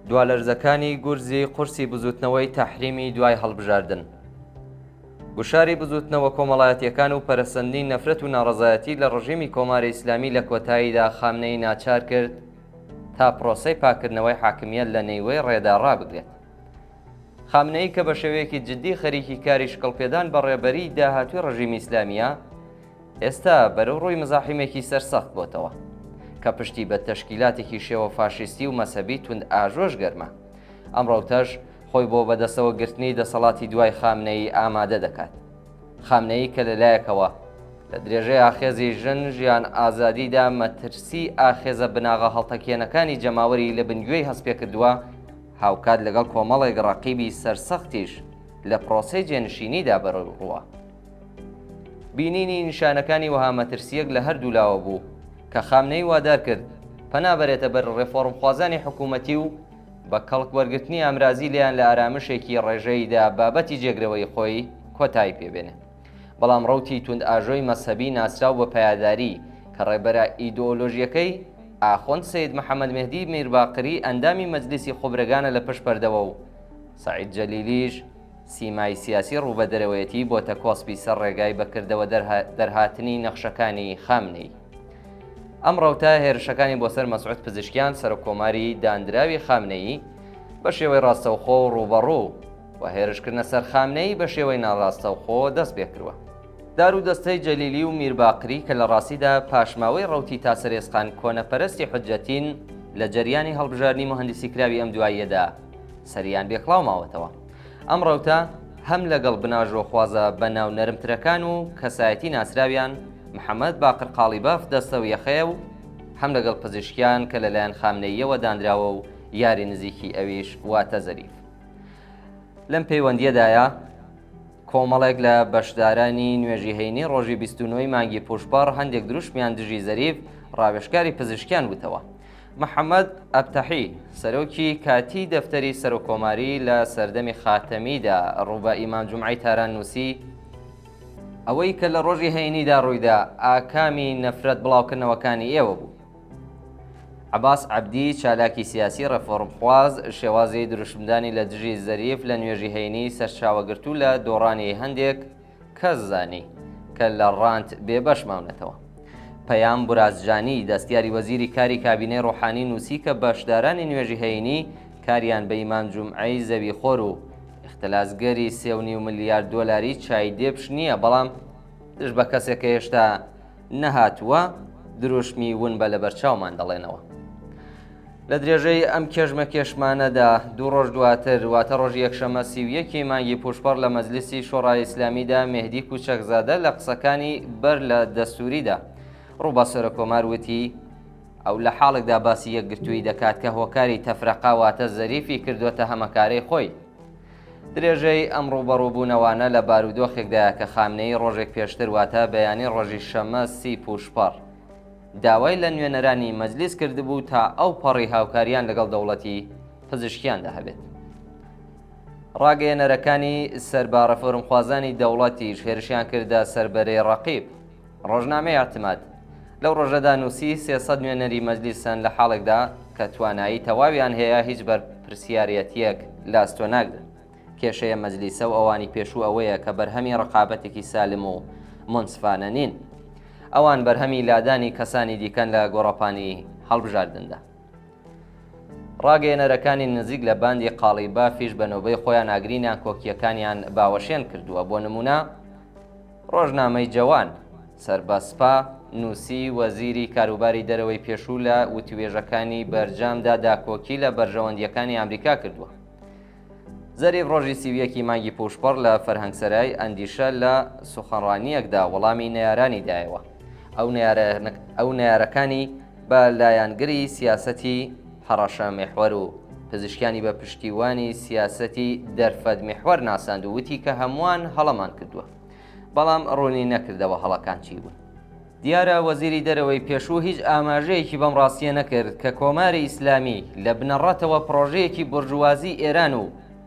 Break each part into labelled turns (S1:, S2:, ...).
S1: دوالەرزەکانی گورزی قورسی بزوتنەوەی تەحریمی دوای هەڵبژاردن. گوشاری بزوتنەوە کۆمەڵایەتیەکان و پەرەسەندی نەفرەت و ناڕەزایەتی لە ڕژیمی کۆماری ئیسلامی لە کۆتاییدا خامنەی ناچار کرد تا پرۆسەی پاکردنەوەی حاکمیەت لە نێوەی ڕێدا ڕابگرێت. خامنەی کە بە شێوەیەکی جددی خەریکی کاری شکڵپێدان بە ڕێبەری داهاتووی ڕژیمی ئیسلامیە، ئێستا بەرەو ڕووی مزاحیمێکی سەرسەخت بۆتەوە کە پشتی بە تەشکیلاتێکی شێوە فاشیستی و مەسەبی تند ئاژۆش گەرمە. ئەمڕۆتەش خۆی بۆ بەدەستەوە گرتنی دەسەڵاتی دوای خامنەی ئامادە دەکات. خامنەی کە لەلایەکەوە لە درێژەی ئاخێزی ژن ژیان ئازادیدا مەترسی ئاخێزە بناغە هەڵتەکێنەکانی جەماوەری لە بنگوێی هەستپێ کردووە، هاوکات لەگەڵ کۆمەڵێک ڕەقیبی سەرسەختیش لە پرۆسەی جێنشینیدا بەڕووڕووە. بینینی نیشانەکانی وەها مەترسیەک لە هەردوو لاوە بوو کە خامنەی وادار کرد پەنابەرێتە بەر ڕێفۆرمخوازانی حکوومەتی و بە کەڵک وەرگرتنی ئامرازی لێیان لە ئارامشێکی ڕێژەیدا بابەتی جێگرەوەی خۆی کۆتایی پێبێنێ. بەڵام ڕەوتی تند ئاژۆی مەسەبی ناسراو بە پایداری کە ڕێبەرە ئیدۆلۆژیەکەی ئاخۆند سەید محەممەد مهدی میرباقری ئەندامی مەجلیسی خۆبرەگانە لە پشت پەردەوە و سەعید جەلیلیش سیمای سیاسی ڕووبەدەرەوەیەتی بۆتە کۆسپی سەر ڕێگای بەکردەوە دەرهاتنی نەخشەکانی خامنەی. ئەم ڕەوتە هێرشەکانی بۆ سەر مەسعود پزیشکیان سەرۆکۆماری دانراوی خامنەی بە شێوەی ڕاستەوخۆ و ڕووبەڕوو و هێرشکردنە سەر خامنەی بە شێوەی ناڕاستەوخۆ دەست پێ کردووە. دار و دەستەی جەلیلی و میرباقری کە لە ڕاستیدا پاشماوەی ڕەوتی تاسەرێسقان کۆنەپەرستی حجەتین لە جەریانی هەڵبژاردننی مهندسی کراوی ئەم دواییەدا سەریان بێکڵاو ماوەتەوە. ئەم ڕەوتە هەم لەگەڵ بناژۆخوازە بە ناو نەرمترەکان و کەسایەتی ناسراویان محەممەد باقر قاڵیباف دەستە و یەخەیە و هەم لەگەڵ پزیشکیان کە لەلایەن خامنەییەوە دانراوە و یاری نزیکی ئەویش واتە زەریف. لەم پەیوەندیەدایە کۆمەڵێک لە بەشدارانی نوێژی هەینی ڕۆژی 29 مانگی پوشپەڕ هەندێک دروشمیان دژی زەریف ڕاوێژکاری پزیشکیان بووتەوە. محەممەد ئەبتەحی سەرۆکی کاتی دەفتەری سەرۆکۆماری لە سەردەمی خاتەمیدا ڕووبە ئیمام جومعەی تاران نووسی ئەوەی کە لە ڕۆژی هەینیدا ڕوویدا ئاکامی نەفرەت بڵاوکردنەوەکانی ئێوە بوو. عەباس عەبدی چالاکی سیاسی ڕێفۆرمخواز شێوازی دروشمدانی لە دژی زەریف لە نوێژی هەینی سەرچاوەگرتوو لە دۆڕانی هەندێک کەس زانی کە لە ڕاند بێبەش ماونەتەوە. پەیام برازجانی دەستیاری وەزیری کاری کابینەی ڕۆحانی نووسی کە بەشدارانی نوێژی هەینی کاریان بە ئیمام جومعەی زەویخۆر و اختلاسگەری 3.5 ملیارد دۆلاری چای دێپش نییە، بەڵام دژ بە کەسێک کە هێشتا نەهاتووە دروشمی ون بە لە بەرچاومان دەڵێنەوە. لە درێژەی ئەم کێژمە کێشمانەدا دوو ڕۆژ دواتر واتە ڕۆژی یەکشەمە 31 مانگی پوشپەڕ لە مەجلیسی شۆڕای ئیسلامیدا مهدی کوچەکزادە لە قسەکانی بەر لە دەستوریدا ڕووبە سەرۆکۆمار وتی ئەو لە حاڵێکدا باسی یەکگرتووی دەکات کە هۆکاری تەفرەقا واتە زەریفی کردوتە هەمەکارەی خۆی. درێژەی ئەم ڕووبەڕووبوونەوانە لە بارودۆخێکدایە کە خامنەی ڕۆژێک پێشتر واتە بەیانی ڕۆژی شەمە 30 پوشپەڕ داوای لە نوێنەرانی مەجلیس کردبوو تا ئەو پەڕی هاوکاریان لەگەڵ دەوڵەتی پزیشکیاندا هەبێت. ڕاگەیەنەرەکانی سەربارە فۆرمخوازانی دەوڵەتیش هێرشیان کردە سەربەرەی ڕەقیب. ڕۆژنامەی ئاتماد لەو ڕۆژەدا نووسی 300 نوێنەری مەجلیسن لە حاڵێکدا کە توانایی تەواویان هەیە هیچ بەرپرسیارەتیەک لاستۆ ناگرن. کێشەیە مەجلیسە و ئەوانی پێشوو ئەوەیە کە بەرهەمی ڕقابەتێکی سالم و منسفانە نین. ئەوان بەرهەمی لادانی کەسانی دیکەن لە گۆڕەپانی هەڵبژاردندا. ڕاگەیەنەرەکانی نزیک لە باندی قاڵیبافیش بەنەوبەی خۆیان ئاگرینیان کۆکیەکانیان باوەشێن کردووە. بۆ نمونە ڕۆژنامەی جەوان سەربەسپا نووسی وەزیری کاروباری دەرەوەی پێشوو لە وتوێژەکانی بەرجامدا داکۆکی لە بەرژەوەندیەکانی ئەمریکا کردووە. زەریف ڕۆژی 31 مانگی پوشپەڕ لە فەرهەنگسەرای ئەندیشە لە سوخەنڕانیەکدا وەڵامی نەیارانی دایەوە. ئەو نەیارەکانی بە لایەنگری سیاسەتی هەڕەشە میحوەر و پزیشکیانی بە پشتیوانی سیاسەتی دەرفەت میحوەر ناساند و وتی کە هەمووان هەڵەمان کردووە، بەڵام ڕوونی نەکردەوە هەڵەکان چی بوون. دیارە وەزیری دەرەوەی پێشوو هیچ ئاماژەیەکی بەم ڕاستیە نەکرد کە کۆماری ئیسلامی لە بنەڕەتەوە پرۆژەیەکی بورژوازی ئێران و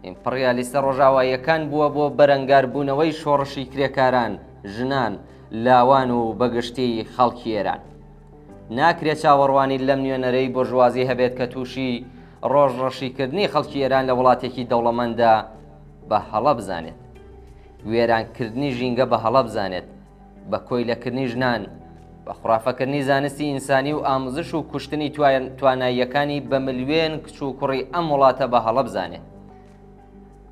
S1: ئیمپریالیستە ڕۆژاواییەکان بووە بۆ بەرەنگاربوونەوەی شۆڕشی کرێکاران، ژنان، لاوان و بەگشتی خەڵکی ئێران. ناکرێت چاوەڕوانی لەم نوێنەرەی بورژوازی هەبێت کە تووشی ڕۆژڕەشیکردنی خەڵکی ئێران لە وڵاتێکی دەوڵەمەندە بە هەڵە بزانێت، وێرانکردنی ژینگە بە هەڵە بزانێت، بە کۆیلەکردنی ژنان، بە خوڕافەکردنی زانستی ئینسانی و ئاموزش و کوشتنی تواناییەکانی بە ملیێن کچ و کوڕی ئەم وڵاتە بە هەڵە بزانێت.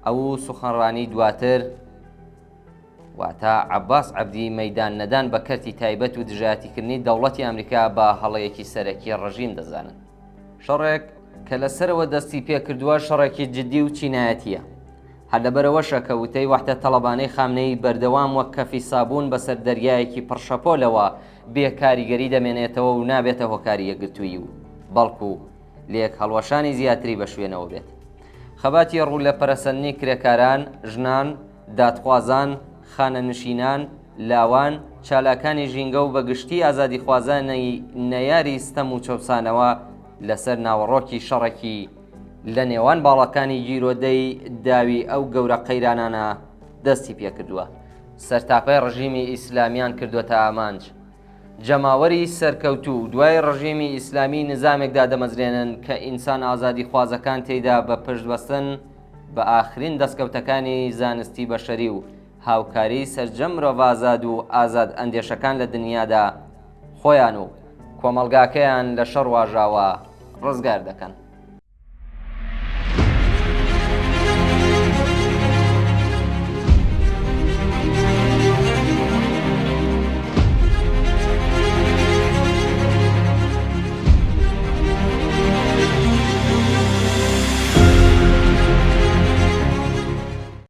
S1: ئەو سوخەنڕانی دواتر واتە عەباس عەبدی مەیدان نەدان بە کەرتی تایبەت و دژایەتیکردنی دەوڵەتی ئەمریکا بە هەڵەیەکی سەرەکی ڕژیم دەزانن. شەڕێک کە لەسەرەوە دەستی پێکردووە شەڕێکی جددی و چینایەتیە. هەر لەبەرەوەشە کە وتەی وەحدە تەڵەبانەی خامنەی بەردەوام وەک کەفی سابوون بەسەر دەریایەکی پڕشەپۆلەوە بێکاریگەری دەمێنێتەوە و نابێتە هۆکاری یەکگرتووی و بەڵکو لێک هەڵوەشانی زیاتری بە شوێنەوە بێت. خەباتی ڕوو لە پەرەسەندنی کرێکاران، ژنان، دادخوازان، خانەنشینان، لاوان، چالاکانی ژینگە و بەگشتی ئازادی خوازانەی نەیاری ستەم و چەوسانەوە لەسەر ناوەڕۆکی شەڕێکی لە نێوان باڵەکانی گیرۆدەی داوی ئەو گەورە قەیرانانە دەستی پێکردووە. سەرتاپەی ڕژیمی ئیسلامیان کردووەتە ئامانج. جەماوەری سەرکەوتوو دوای ڕژیمی ئیسلامی نظامێکدا دەمەزرێنن کە ئینسان ئازادی خوازەکان تێیدا بە پشتبەستن بە ئاخرین دەستکەوتەکانی زانستی بەشەری و هاوکاری سەرجەم مرۆڤ و ئازاد ئەندێشەکان لە دنیادا خۆیان و کۆمەڵگاکەیان لە شەڕ واژاوە ڕزگار دەکەن.